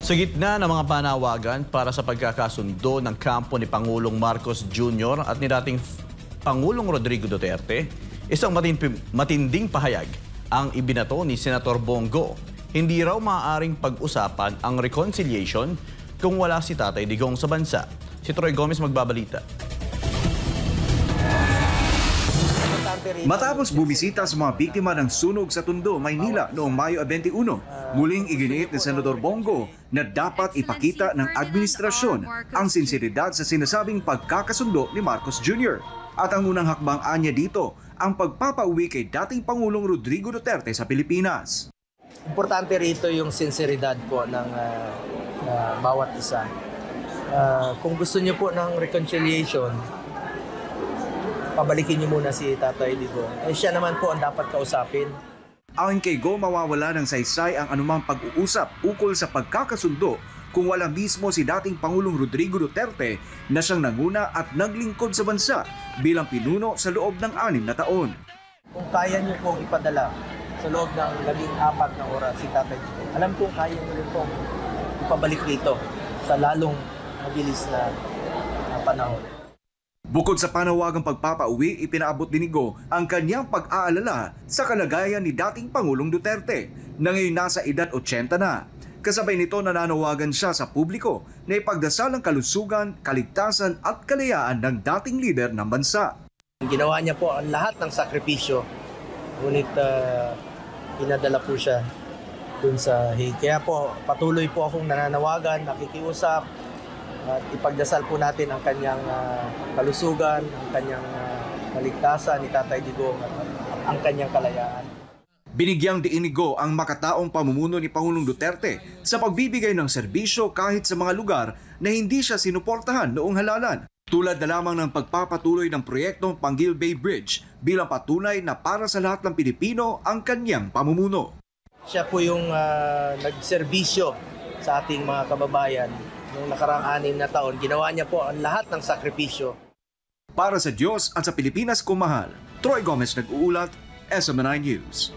Sa gitna ng mga panawagan para sa pagkakasundo ng kampo ni Pangulong Marcos Jr. at ni dating Pangulong Rodrigo Duterte, isang matinding pahayag ang ibinato ni Senator Bongo. Hindi raw maaaring pag-usapan ang reconciliation kung wala si Tatay Digong sa bansa. Si Troy Gomez magbabalita. Matapos bumisita sa mga biktima ng sunog sa Tondo, Maynila noong Mayo 21, muling iginiit ni Senador Bongo na dapat ipakita ng administrasyon ang sinseridad sa sinasabing pagkakasundo ni Marcos Jr. At ang unang hakbang anya dito, ang pagpapauwi kay dating Pangulong Rodrigo Duterte sa Pilipinas. Importante rito yung sinseridad po ng bawat isa. Kung gusto niyo po ng reconciliation, pabalikin niyo muna si Tatay Digong. Siya naman po ang dapat kausapin. Ayon kay Go, mawawala ng saysay ang anumang pag-uusap ukol sa pagkakasundo kung wala mismo si dating Pangulong Rodrigo Duterte na siyang nanguna at naglingkod sa bansa bilang pinuno sa loob ng 6 na taon. Kung kaya niyo pong ipadala sa loob ng 14 na oras si Tatay Digong, alam kong kaya niyo rin pong ipabalik dito sa lalong mabilis na panahon. Bukod sa panawagang pagpapauwi, ipinaabot din ni Go ang kanyang pag-aalala sa kalagayan ni dating Pangulong Duterte na ngayon nasa edad 80 na. Kasabay nito nananawagan siya sa publiko na ipagdasal ang kalusugan, kaligtasan at kalayaan ng dating lider ng bansa. Ginawa niya po ang lahat ng sakripisyo, ngunit pinadala po siya dun sa Hague. Kaya po patuloy po akong nananawagan, nakikiusap, at ipagdasal po natin ang kanyang kalusugan, ang kanyang kaligtasan ni Tatay Digong at ang kanyang kalayaan. Binigyang diin ni Go ang makataong pamumuno ni Pangulong Duterte sa pagbibigay ng serbisyo kahit sa mga lugar na hindi siya sinuportahan noong halalan. Tulad na lamang ng pagpapatuloy ng proyektong Panguil Bay Bridge bilang patunay na para sa lahat ng Pilipino ang kanyang pamumuno. Siya po yung nagserbisyo sa ating mga kababayan. Noong nakaraang 6 na taon, ginawa niya po ang lahat ng sakripisyo. Para sa Diyos at sa Pilipinas kumahal, Troy Gomez nag-uulat, SMNI News.